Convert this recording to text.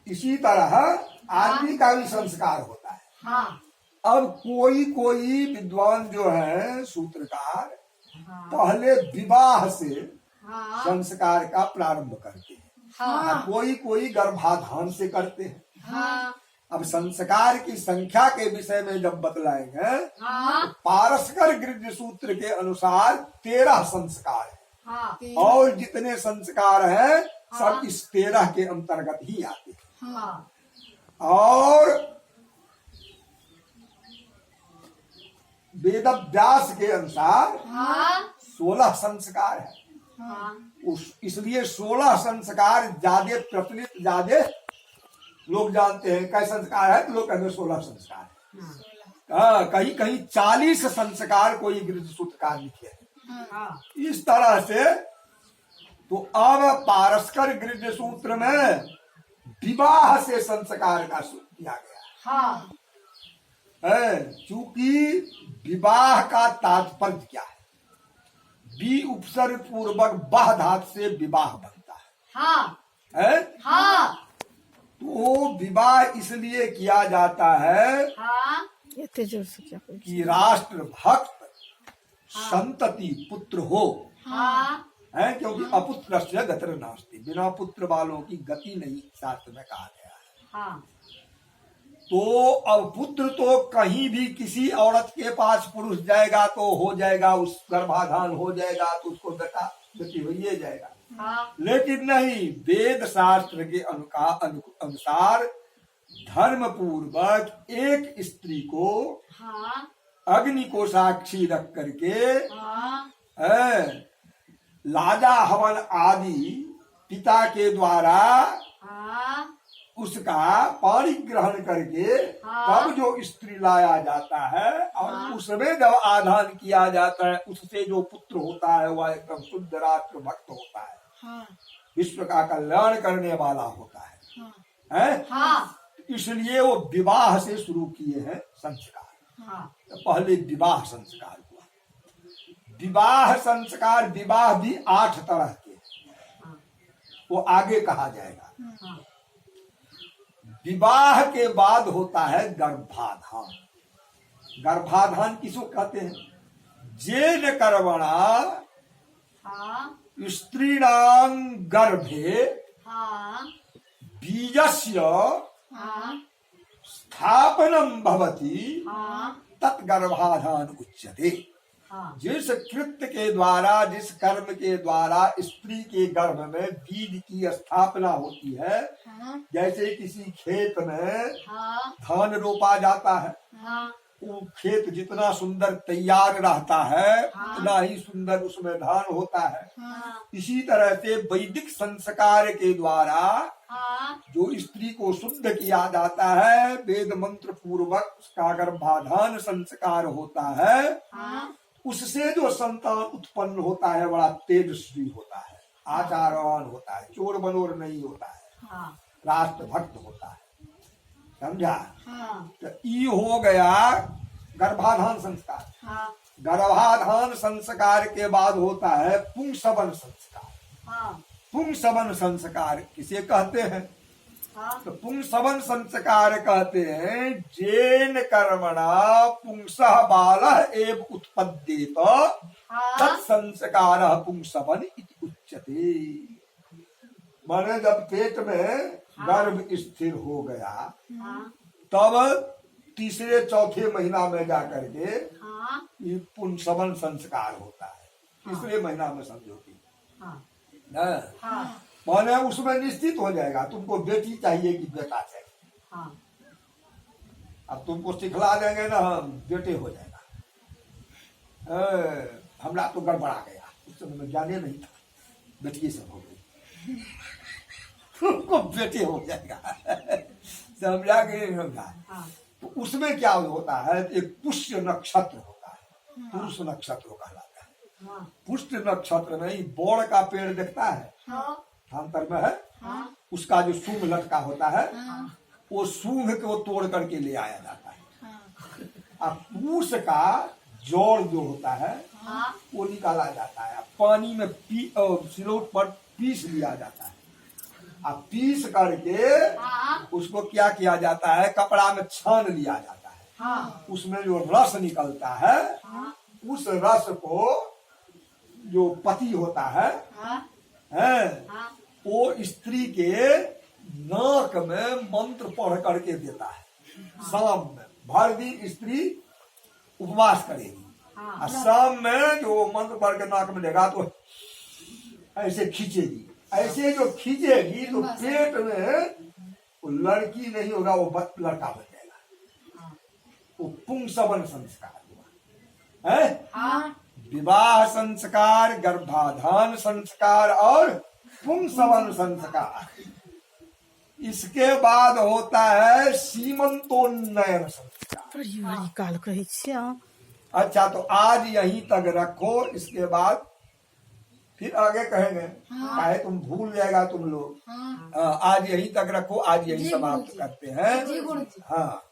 इसी तरह आदमी का भी संस्कार होता है। हाँ अब कोई कोई विद्वान जो है सूत्रकार हाँ पहले विवाह से हाँ संस्कार का प्रारंभ करते हैं, हाँ और कोई कोई गर्भाधान से करते हैं। हाँ अब संस्कार की संख्या के विषय में जब बतलाएंगे, हाँ पारस्कर गृह्य सूत्र के अनुसार 13 संस्कार है, हाँ और जितने संस्कार हैं सब इस 13 के अंतर्गत ही आते हैं। हाँ और वेद व्यास के अनुसार हाँ 16 संस्कार है। हाँ इसलिए 16 संस्कार ज्यादा प्रचलित, ज्यादा लोग जानते हैं। कई संस्कार है तो लोग कहते हैं 16 संस्कार है। हाँ, कहीं कहीं 40 संस्कार कोई गृह्य सूत्रकार लिखे हैं। हाँ इस तरह से तो अब पारस्कर गृह्य सूत्र में विवाह से संस्कार का सूत्र किया गया हाँ है। चूंकि विवाह का तात्पर्य क्या है, बी उपसर्ग पूर्वक बह धातु से विवाह बनता हाँ है। हाँ तो विवाह इसलिए किया जाता है हाँ कि राष्ट्र भक्त संतति पुत्र हो, हाँ है, क्योंकि अपुत्र से गतिर नास्ति, बिना पुत्र वालों की गति नहीं, शास्त्र में कहा गया है। हाँ तो अब पुत्र तो कहीं भी किसी औरत के पास पुरुष जाएगा तो हो जाएगा, उस गर्भाधान हो जाएगा तो उसको बेटा बेटी हो ही जाएगा। हाँ लेकिन नहीं, वेद शास्त्र के अनुसार धर्म पूर्वक एक स्त्री को हाँ अग्नि को साक्षी रख करके हाँ लाजा हवन आदि पिता के द्वारा हाँ उसका पानी ग्रहण करके हाँ। तब जो स्त्री लाया जाता है और हाँ। उसमें जब आधान किया जाता है, उससे जो पुत्र होता है वह एकदम शुद्ध राष्ट्र भक्त होता है, हाँ विश्व का कल्याण करने वाला होता है, हैं? हाँ इसलिए वो विवाह से शुरू किए हैं संस्कार। हाँ तो पहले विवाह संस्कार हुआ। विवाह संस्कार, विवाह भी 8 तरह के, वो आगे कहा जाएगा। हाँ विवाह के बाद होता है गर्भाधान। गर्भाधान किसको कहते हैं? जेन कर्मणा हाँ स्त्रीणाम गर्भे हाँ बीजस्य हाँ स्थापनम भवति हाँ तत्गर्भाधान उच्यते। हाँ जिस कृत्य के द्वारा, जिस कर्म के द्वारा स्त्री के गर्भ में बीज की स्थापना होती है, जैसे किसी खेत में हाँ धान रोपा जाता है, हाँ वो खेत जितना सुंदर तैयार रहता है उतना ही सुंदर उसमें धान होता है। हाँ इसी तरह से वैदिक संस्कार के द्वारा हाँ जो स्त्री को शुद्ध किया जाता है, वेद मंत्र पूर्वक उसका गर्भाधान संस्कार होता है, हाँ उससे जो संतान उत्पन्न होता है बड़ा तेजस्वी होता है, आचारवान होता है, चोर बनोर नहीं होता है, हाँ राष्ट्र भक्त होता है। समझा? हाँ तो ई हो गया गर्भाधान संस्कार। हाँ गर्भाधान संस्कार के बाद होता है पुंसवन संस्कार। हाँ पुंसवन संस्कार किसे कहते हैं? हाँ तो पुंसवन संस्कार कहते हैं जेन कर्मणा पुंसः बालः एव उत्पद्येत तत्संस्कार पुंसवन इति उच्यते। माने जब पेट में गर्भ स्थिर हो गया हाँ तब तीसरे चौथे महीना में जाकर के हाँ ये पुंसवन संस्कार होता है। तीसरे महीना में समझो कि हाँ न, हाँ माने उसमें निश्चित हो जाएगा तुमको बेटी चाहिए कि बेटा चाहिए। हाँ अब तुमको सिखला देंगे ना हम, बेटे हो जाएगा। हमरा तो गड़बड़ा गया, उस समय में जाने नहीं था, बेटी सब हो गई, तुमको बेटे हो जाएगा। समझा कि नहीं समझा? हाँ तो उसमें क्या होता है, एक पुष्य नक्षत्र होता है, पुरुष नक्षत्र कहलाता है। हाँ पुष्य नक्षत्र में ही बोड़ का पेड़ दिखता है, हाँ थांतर में है, हाँ उसका जो सूंग लटका होता है वो सूंग को तोड़ करके ले आया जाता है। अब पूस का जोड़ जो होता है हाँ वो निकाला जाता है, पानी में सिलौट पर पीस लिया जाता है। अब पीस करके हाँ उसको क्या किया जाता है, कपड़ा में छान लिया जाता है। हाँ उसमें जो रस निकलता है, हाँ उस रस को जो पति होता है, हाँ हैं, वो स्त्री के नाक में मंत्र पढ़ करके देता है। शाम में भर दिन स्त्री उपवास करेगी, हाँ और शाम में जो मंत्र पढ़ के नाक में देगा तो ऐसे खींचेगी। ऐसे जो खींचेगी तो पेट में वो लड़की नहीं होगा, वो लड़का हो जाएगा। वो पुंसवन संस्कार हुआ है। हाँ विवाह संस्कार, गर्भाधान संस्कार और पुंसवन संस्कार। इसके बाद होता है सीमंतोन्नयन संस्कार। काल कहै छियै अहाँ। अच्छा, तो आज यहीं तक रखो, इसके बाद फिर आगे कहेंगे। काहे तुम भूल जाएगा तुम लोग। आज यहीं तक रखो, आज यहीं समाप्त करते हैं। हाँ।